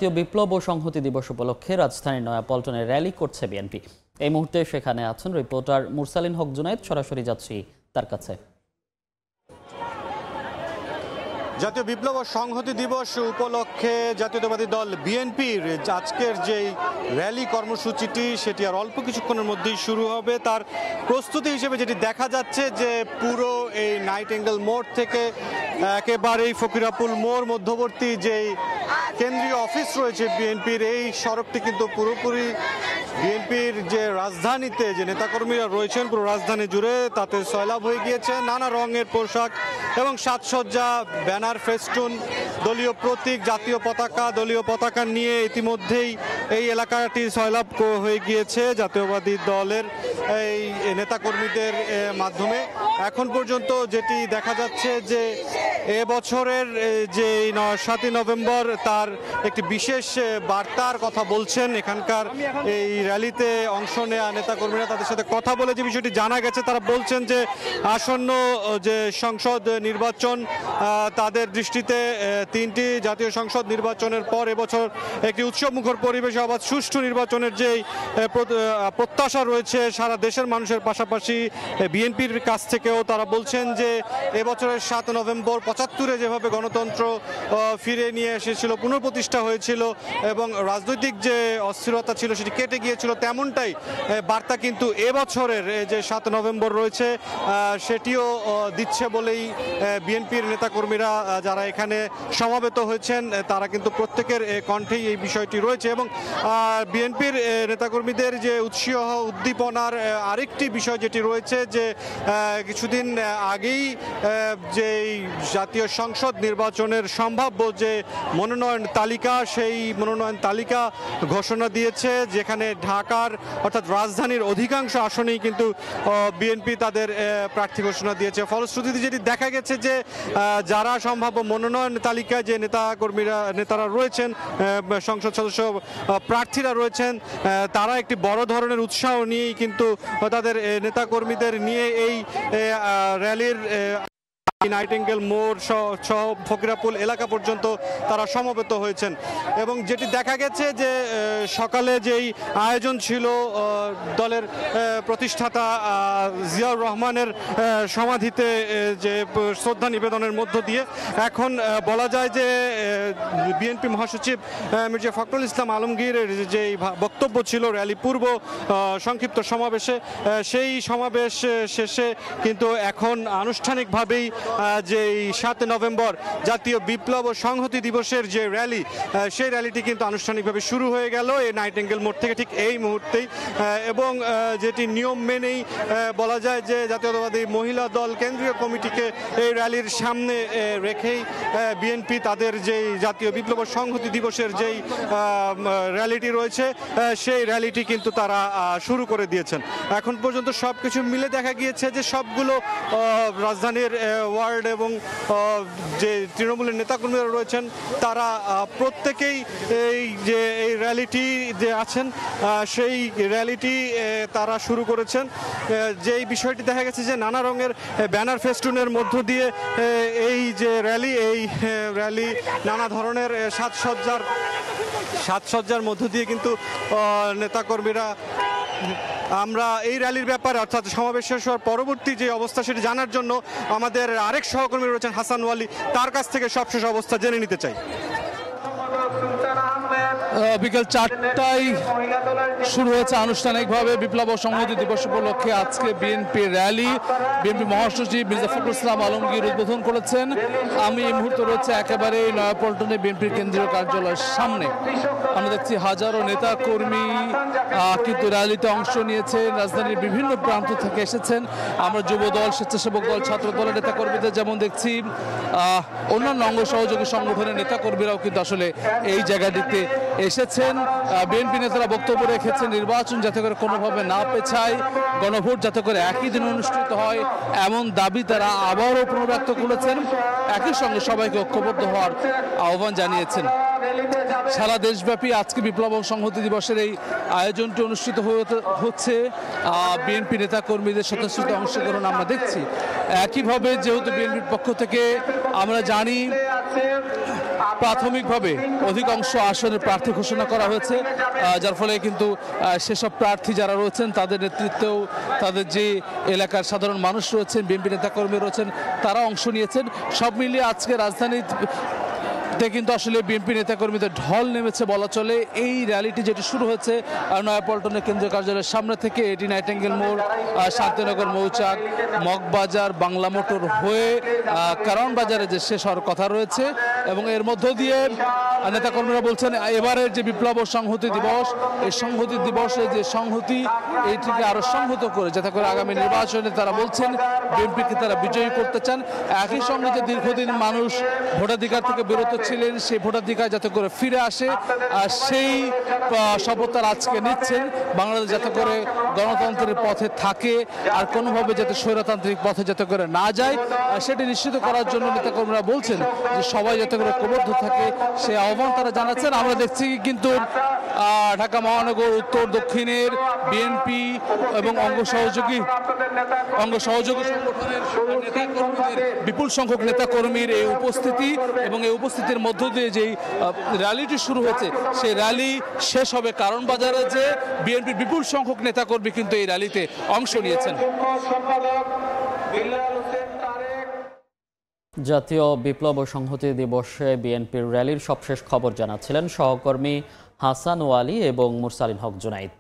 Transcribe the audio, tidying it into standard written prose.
জাতীয় বিপ্লব ও সংহতি দিবস উপলক্ষে রাজধানীর নয়াপল্টনে র্যালি করছে বিএনপি। এই মুহূর্তে সেখানে আছেন রিপোর্টার মুরসালিন হক জুনায়েদ। সরাসরি যাচ্ছি তার কাছে। জাতীয় বিপ্লব ও সংহতি দিবস উপলক্ষে জাতীয়তাবাদী দল বিএনপির আজকের যেই র্যালি কর্মসূচিটি সেটি আর অল্প কিছুক্ষণের মধ্যেই শুরু হবে। তার প্রস্তুতি হিসেবে যেটি দেখা যাচ্ছে যে পুরো এই নাইটিঙ্গেল মোড় থেকে একেবারেই ফকিরাপুল মোড় মধ্যবর্তী যেই কেন্দ্রীয় অফিস রয়েছে বিএনপির, এই সড়কটি কিন্তু পুরোপুরি বিএনপির যে রাজধানীতে যে নেতাকর্মীরা রয়েছেন পুরো রাজধানী জুড়ে তাতে সয়লাভ হয়ে গিয়েছে। নানা রঙের পোশাক এবং সাজসজ্জা, ব্যানার, ফেস্টুন, দলীয় প্রতীক, জাতীয় পতাকা, দলীয় পতাকা নিয়ে ইতিমধ্যেই এই এলাকাটি সয়লাভ হয়ে গিয়েছে জাতীয়বাদী দলের এই নেতাকর্মীদের মাধ্যমে। এখন পর্যন্ত যেটি দেখা যাচ্ছে যে এবছরের যে 7ই নভেম্বর তার একটি বিশেষ বার্তার কথা বলছেন এখানকার এই র্যালিতে অংশ নেওয়া নেতাকর্মীরা। তাদের সাথে কথা বলে যে বিষয়টি জানা গেছে, তারা বলছেন যে আসন্ন যে সংসদ নির্বাচন তাদের দৃষ্টিতে 3টি জাতীয় সংসদ নির্বাচনের পর এবছর একটি উৎসবমুখর পরিবেশে অবাধ সুষ্ঠু নির্বাচনের যেই প্রত্যাশা রয়েছে সারা দেশের মানুষের পাশাপাশি বিএনপির কাছ থেকেও, তারা বলছেন যে এবছরের 7 নভেম্বর 75-এ যেভাবে গণতন্ত্র ফিরে নিয়ে এসেছিল, পুনঃপ্রতিষ্ঠা হয়েছিল এবং রাজনৈতিক যে অস্থিরতা ছিল সেটি কেটে গিয়েছিল, তেমনটাই বার্তা কিন্তু এবছরের যে 7 নভেম্বর রয়েছে সেটিও দিচ্ছে বলেই বিএনপির নেতাকর্মীরা যারা এখানে সমাবেত হয়েছেন তারা কিন্তু প্রত্যেকের কণ্ঠেই এই বিষয়টি রয়েছে। এবং বিএনপির নেতাকর্মীদের যে উৎসাহ উদ্দীপনার আরেকটি বিষয় যেটি রয়েছে যে কিছুদিন আগেই যে জাতীয় সংসদ নির্বাচনের সম্ভাব্য যে মনোনয়ন তালিকা, সেই মনোনয়ন তালিকা ঘোষণা দিয়েছে, যেখানে ঢাকার অর্থাৎ রাজধানীর অধিকাংশ আসনেই কিন্তু বিএনপি তাদের প্রার্থী ঘোষণা দিয়েছে। ফলশ্রুতিতে যেটি দেখা গেছে যে যারা সম্ভাব্য মনোনয়ন তালিকায় যে নেতারা রয়েছেন, সংসদ সদস্য প্রার্থীরা রয়েছেন, তারা একটি বড় ধরনের উৎসাহ নিয়েই কিন্তু তাদের নেতাকর্মীদের নিয়ে এই র্যালির নাইটিঙ্গেল মোড় সহ ফকিরাপুল এলাকা পর্যন্ত তারা সমবেত হয়েছেন। এবং যেটি দেখা গেছে যে সকালে যেই আয়োজন ছিল দলের প্রতিষ্ঠাতা জিয়াউর রহমানের সমাধিতে যে শ্রদ্ধা নিবেদনের মধ্য দিয়ে, এখন বলা যায় যে বিএনপি মহাসচিব মির্জা ফখরুল ইসলাম আলমগীরের যে বক্তব্য ছিল র্যালি পূর্ব সংক্ষিপ্ত সমাবেশে, সেই সমাবেশ শেষে কিন্তু এখন আনুষ্ঠানিকভাবেই যে 7 নভেম্বর জাতীয় বিপ্লব ও সংহতি দিবসের যে র্যালি, সেই র্যালিটি কিন্তু আনুষ্ঠানিকভাবে শুরু হয়ে গেল এই নাইটিঙ্গেল মোড় থেকে ঠিক এই মুহূর্তেই। এবং যেটি নিয়ম মেনেই বলা যায় যে জাতীয়তাবাদী মহিলা দল কেন্দ্রীয় কমিটিকে এই র্যালির সামনে রেখেই বিএনপি তাদের যেই জাতীয় বিপ্লব ও সংহতি দিবসের যেই র্যালিটি রয়েছে সেই র্যালিটি কিন্তু তারা শুরু করে দিয়েছেন। এখন পর্যন্ত সব কিছু মিলে দেখা গিয়েছে যে সবগুলো রাজধানীর ওয়ার্ড এবং যে তৃণমূলের নেতাকর্মীরা রয়েছেন তারা প্রত্যেকেই এই র্যালিটি যে আছেন সেই র্যালিটি তারা শুরু করেছেন। যেই বিষয়টি দেখা গেছে যে নানা রঙের ব্যানার ফেস্টুনের মধ্য দিয়ে এই যে র্যালি নানা ধরনের সাজসজ্জার মধ্য দিয়ে কিন্তু নেতাকর্মীরা, আমরা এই র্যালির ব্যাপারে অর্থাৎ সমাবেশ শেষ হওয়ার পরবর্তী যে অবস্থা সেটি জানার জন্য আমাদের আরেক সহকর্মী রয়েছেন হাসান ওয়ালি, তার কাছ থেকে সবশেষ অবস্থা জেনে নিতে চাই। বিকেল 4টায় শুরু হয়েছে আনুষ্ঠানিকভাবে বিপ্লব ও সংহতি দিবস উপলক্ষে আজকে বিএনপি র্যালি। বিএনপি মহাসচিব মির্জা ফখরুল ইসলাম আলমগীর উদ্বোধন করেছেন। আমি এই মুহূর্তে রয়েছে একেবারে নয়াপল্টনে বিএনপির কেন্দ্রীয় কার্যালয়ের সামনে। আমরা দেখছি হাজারো নেতা কর্মী কিন্তু র্যালিতে অংশ নিয়েছেন, রাজধানীর বিভিন্ন প্রান্ত থেকে এসেছেন। আমরা যুব দল, স্বেচ্ছাসেবক দল, ছাত্র দলের নেতা কর্মীদের যেমন দেখছি, অন্যান্য অঙ্গ সহযোগী সংগঠনের নেতা কর্মীরাও কিন্তু আসলে এই জায়গাটিতে এসেছেন। বিএনপি নেতারা বক্তব্য রেখেছেন নির্বাচন যাতে করে কোনোভাবে না পেছায়, গণভোট যাতে করে একই দিন অনুষ্ঠিত হয়, এমন দাবি তারা আবারও পুনর্ব্যক্ত করেছেন। একই সঙ্গে সবাইকে ঐক্যবদ্ধ হওয়ার আহ্বান জানিয়েছেন। সারা দেশব্যাপী আজকে বিপ্লব ও সংহতি দিবসের এই আয়োজনটি অনুষ্ঠিত হচ্ছে। বিএনপি নেতা কর্মীদের স্বতঃস্ফূর্ত অংশগ্রহণ আমরা দেখছি। একইভাবে যেহেতু বিএনপির পক্ষ থেকে আমরা জানি প্রাথমিকভাবে অধিকাংশ আসনের প্রার্থী ঘোষণা করা হয়েছে, যার ফলে কিন্তু সেসব প্রার্থী যারা রয়েছেন তাদের নেতৃত্বেও তাদের যে এলাকার সাধারণ মানুষ রয়েছেন, বিএনপি নেতাকর্মী রয়েছেন, তারা অংশ নিয়েছেন। সব মিলিয়ে আজকে রাজধানীতে কিন্তু আসলে বিএনপি নেতাকর্মীদের ঢল নেমেছে বলা চলে। এই র্যালিটি যেটি শুরু হয়েছে নয়াপল্টনের কেন্দ্রীয় কার্যালয়ের সামনে থেকে, এটি নাইটেঙ্গেল মোড়, শান্তিনগর মৌচাক, মগবাজার, বাংলা মোটর হয়ে কারণ বাজারে যে শেষ হওয়ার কথা রয়েছে। এবং এর মধ্য দিয়ে নেতাকর্মীরা বলছেন এবারের যে বিপ্লব ও সংহতি দিবস, এই সংহতি দিবসে যে সংহতি, এইটিকে আরো সংহত করে যাতে করে আগামী নির্বাচনে তারা বলছেন বিএনপিকে তারা বিজয়ী করতে চান। একই সঙ্গে যে দীর্ঘদিন মানুষ ভোটাধিকার থেকে বিরত ছিলেন, সেই ভোটাধিকার যাতে করে ফিরে আসে, আর সেই শপথ তারা আজকে নিচ্ছেন। বাংলাদেশ যাতে করে গণতন্ত্রের পথে থাকে, আর কোনোভাবে যাতে স্বৈরতান্ত্রিক পথে যাতে করে না যায়, সেটি নিশ্চিত করার জন্য নেতাকর্মীরা বলছেন যে সবাই যাতে করে ঐক্যবদ্ধ থাকে, সেই আহ্বান তারা জানাচ্ছেন। আমরা দেখছি কিন্তু ঢাকা মহানগর উত্তর দক্ষিণের বিএনপি এবং অঙ্গ সহযোগী সংগঠনের নেতাকর্মীদের বিপুল সংখ্যক নেতাকর্মীর এই উপস্থিতি, এবং এই উপস্থিতির মধ্য দিয়ে যেই র্যালিটি শুরু হয়েছে, সেই র্যালি শেষ হবে কারণ বাজারে, যে বিএনপির বিপুল সংখ্যক নেতাকর্মী কিন্তু এই র্যালিতে অংশ নিয়েছেন। জাতীয় বিপ্লব ও সংহতি দিবসে বিএনপির র্যালির সবশেষ খবর জানাচ্ছিলেন সহকর্মী হাসান ওয়ালি এবং মুরসালিন হক জুনাইদ।